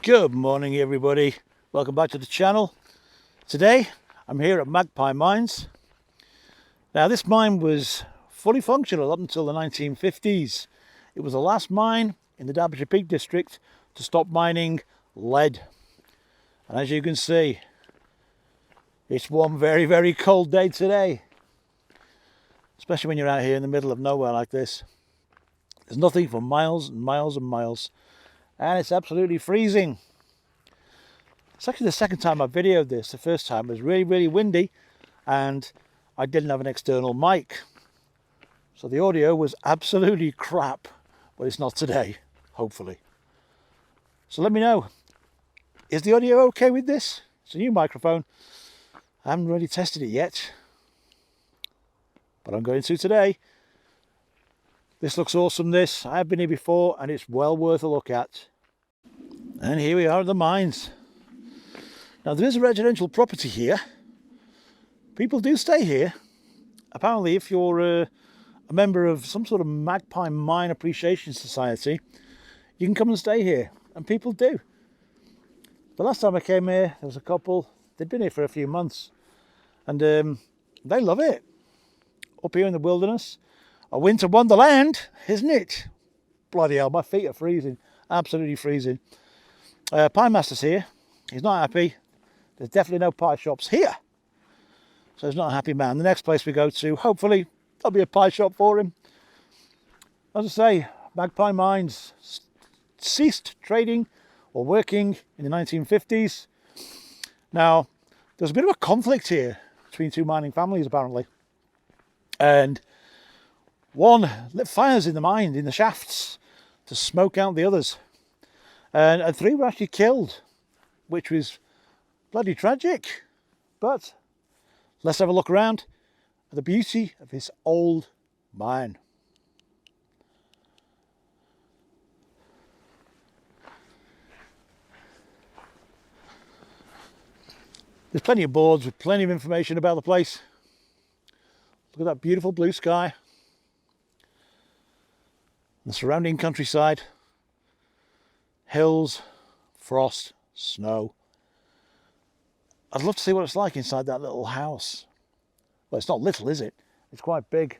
Good morning everybody, welcome back to the channel. Today I'm here at Magpie Mines. Now this mine was fully functional up until the 1950s. It was the last mine in the Derbyshire Peak District to stop mining lead. And as you can see, it's one very cold day today. Especially when you're out here in the middle of nowhere like this. There's nothing for miles and miles and miles. And it's absolutely freezing. It's actually the second time I've videoed this. The first time was really windy and I didn't have an external mic. So the audio was absolutely crap, but it's not today, hopefully. So let me know, is the audio okay with this? It's a new microphone. I haven't really tested it yet, but I'm going to today. This looks awesome, this. I have been here before and it's well worth a look at. And here we are at the mines. Now there is a residential property here. People do stay here. Apparently if you're a member of some sort of Magpie Mine Appreciation Society, you can come and stay here. And people do. The last time I came here, there was a couple. They'd been here for a few months. And they love it. Up here in the wilderness. A winter wonderland, isn't it? Bloody hell, my feet are freezing. Absolutely freezing. Pie Master's here. He's not happy. There's definitely no pie shops here. So he's not a happy man. The next place we go to, hopefully, there'll be a pie shop for him. As I say, Magpie Mines ceased trading or working in the 1950s. Now, there's a bit of a conflict here between two mining families, apparently. And one lit fires in the mine, in the shafts, to smoke out the others. And three were actually killed, which was bloody tragic. But let's have a look around at the beauty of this old mine. There's plenty of boards with plenty of information about the place. Look at that beautiful blue sky. The surrounding countryside, hills, frost, snow. I'd love to see what it's like inside that little house. Well, it's not little, is it? It's quite big.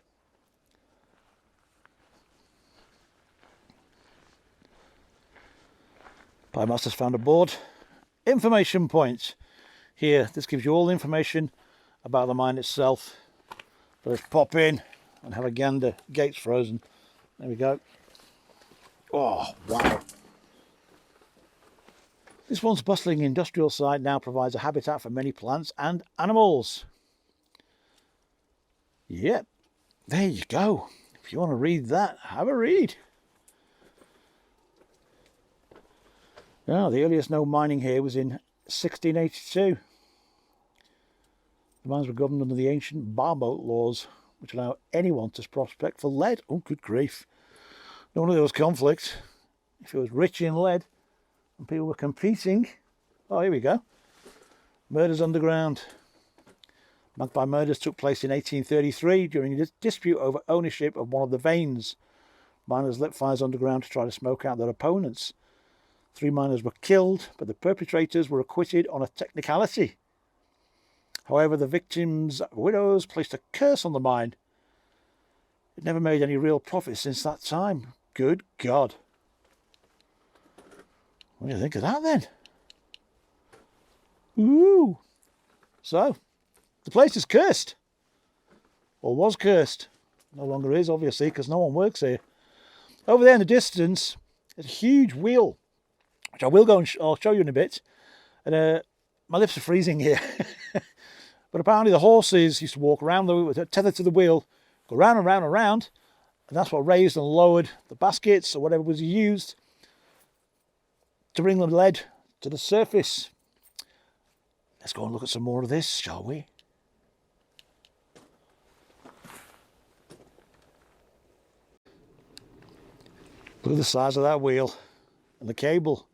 Pie Master's found a board. Information point. Here, this gives you all the information about the mine itself. Let's pop in and have a gander. Gate's frozen. There we go. Oh, wow. This once bustling industrial site now provides a habitat for many plants and animals. Yep, there you go. If you want to read that, have a read. Now, the earliest known mining here was in 1682. The mines were governed under the ancient barboat laws, which allow anyone to prospect for lead. Oh, good grief. No wonder there was conflict. If it was rich in lead and people were competing. Oh, here we go. Murders underground. Magpie murders took place in 1833 during a dispute over ownership of one of the veins. Miners lit fires underground to try to smoke out their opponents. 3 miners were killed, but the perpetrators were acquitted on a technicality. However, the victims' widows placed a curse on the mine. It never made any real profit since that time. Good God. What do you think of that then? Ooh. So, the place is cursed. Or was cursed. No longer is, obviously, because no one works here. Over there in the distance, there's a huge wheel, which I will go and I'll show you in a bit. And my lips are freezing here. But apparently the horses used to walk around, tethered to the wheel, go round and round and round. And that's what raised and lowered the baskets or whatever was used to bring the lead to the surface. Let's go and look at some more of this, shall we? Look at the size of that wheel and the cable.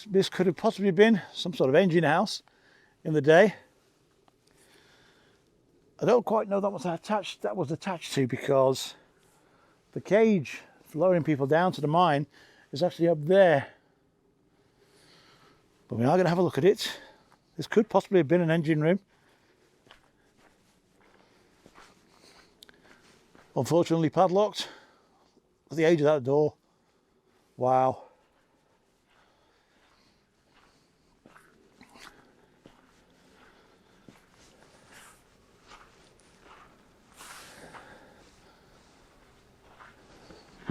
This could have possibly been some sort of engine house in the day. I don't quite know that was attached to, because the cage for lowering people down to the mine is actually up there. But we are going to have a look at it. This could possibly have been an engine room. Unfortunately padlocked. At the age of that door. Wow.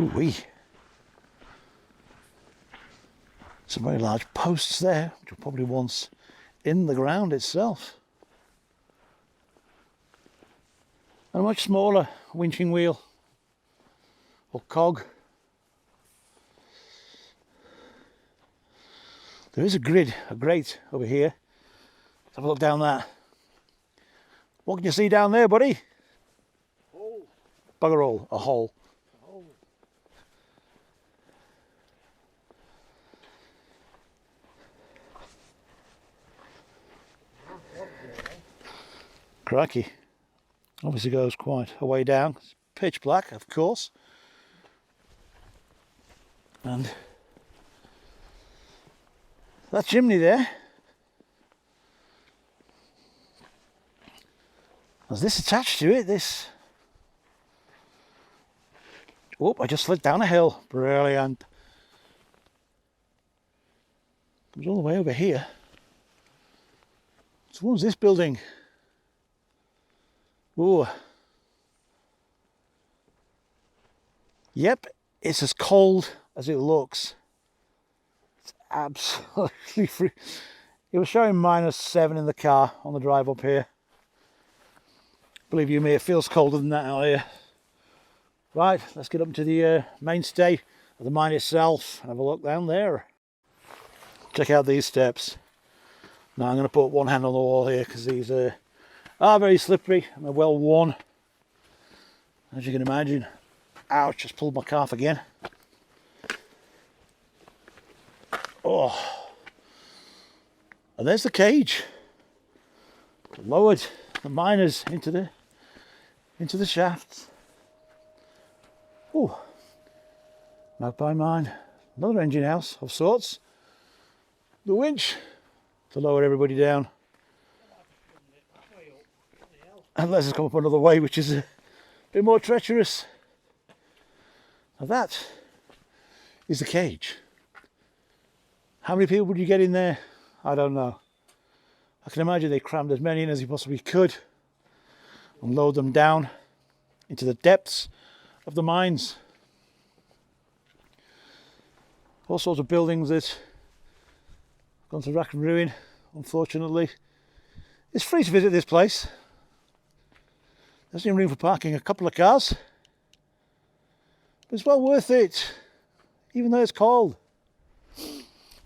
Ooh-wee. Some very large posts there, which were probably once in the ground itself. And a much smaller winching wheel or cog. There is a grate over here. Let's have a look down there. What can you see down there, buddy? Hole. Bugger all, a hole. Hole. Crikey. Obviously goes quite a way down. It's pitch black, of course. And that chimney there. There's this attached to it, this. Oh, I just slid down a hill. Brilliant. Comes all the way over here. So what's this building? Ooh. Yep, it's as cold as it looks. It's absolutely free. It was showing -7 in the car on the drive up here. Believe you me, it feels colder than that out here. Right, let's get up to the mainstay of the mine itself and have a look down there. Check out these steps. Now I'm going to put one hand on the wall here because these are very slippery and they're well worn. As you can imagine. Ouch, just pulled my calf again. Oh. And there's the cage. Lowered the miners into the shafts. Oh. Magpie Mine. Another engine house of sorts. The winch to lower everybody down. Unless it's come up another way, which is a bit more treacherous. Now that is the cage. How many people would you get in there? I don't know. I can imagine they crammed as many in as you possibly could and load them down into the depths of the mines. All sorts of buildings that gone to rack and ruin, unfortunately. It's free to visit this place. There's no room for parking a couple of cars. But it's well worth it, even though it's cold.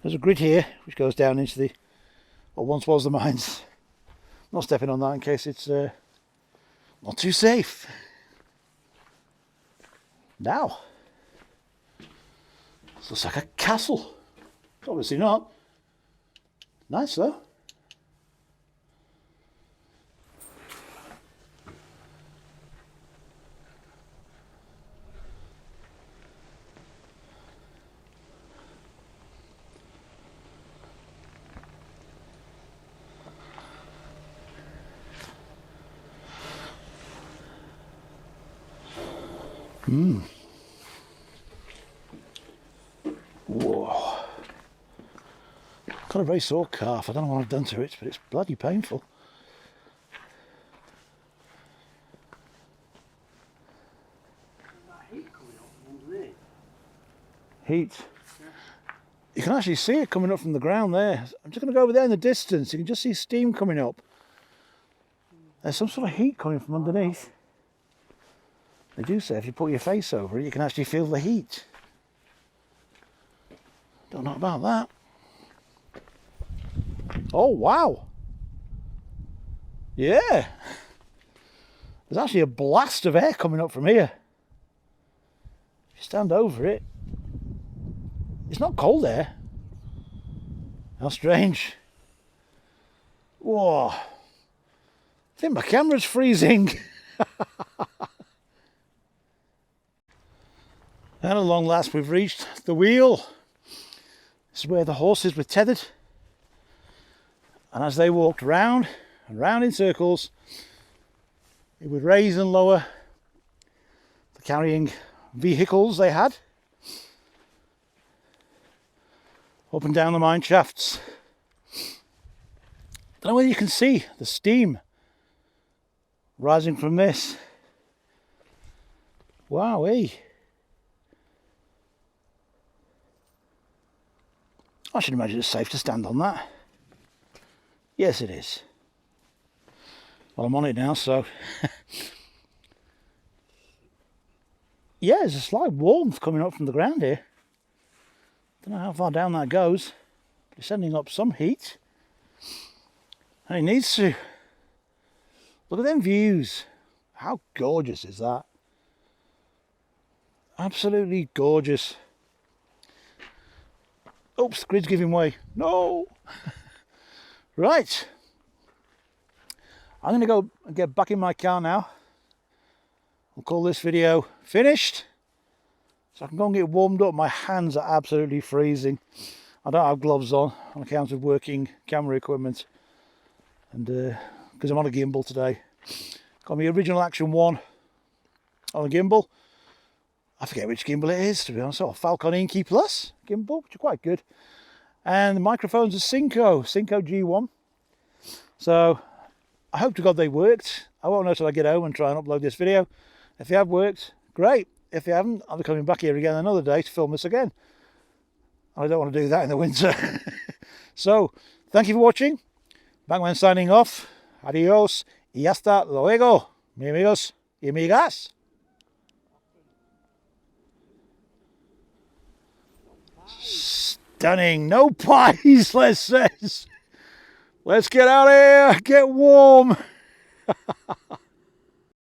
There's a grid here which goes down into the, what once was the mines. I'm not stepping on that in case it's not too safe. Now, this looks like a castle. It's obviously not. Nice though. Whoa. Got a very sore calf. I don't know what I've done to it, but it's bloody painful. Heat. You can actually see it coming up from the ground there. I'm just going to go over there in the distance. You can just see steam coming up. There's some sort of heat coming from underneath. They do say if you put your face over it, you can actually feel the heat. Don't know about that. Oh, wow. Yeah. There's actually a blast of air coming up from here. If you stand over it, it's not cold air. How strange. Whoa. I think my camera's freezing. And at long last we've reached the wheel. This is where the horses were tethered And as they walked round and round in circles, it would raise and lower the carrying vehicles they had up and down the mine shafts. Don't know whether you can see the steam rising from this. Wowee. I should imagine it's safe to stand on that. Yes, it is. Well, I'm on it now, so yeah, there's a slight warmth coming up from the ground here. Don't know how far down that goes, but it's sending up some heat. And it needs to. Look at them views. How gorgeous is that? Absolutely gorgeous. Oops, the grid's giving way. No! Right. I'm going to go and get back in my car now. I'll call this video finished. So I can go and get warmed up. My hands are absolutely freezing. I don't have gloves on account of working camera equipment. And because I'm on a gimbal today. Got my original Action 1 on a gimbal. I forget which gimbal it is, to be honest. Oh, Falcon Inky Plus gimbal, which are quite good. And the microphone's a Synco G1. So I hope to God they worked. I won't know till I get home and try and upload this video. If they have worked, great. If they haven't, I'll be coming back here again another day to film this again. I don't want to do that in the winter. So, thank you for watching. Magpie signing off. Adios y hasta luego, mis amigos y amigas. Stunning. No pies, Les says. Let's get out of here. Get warm.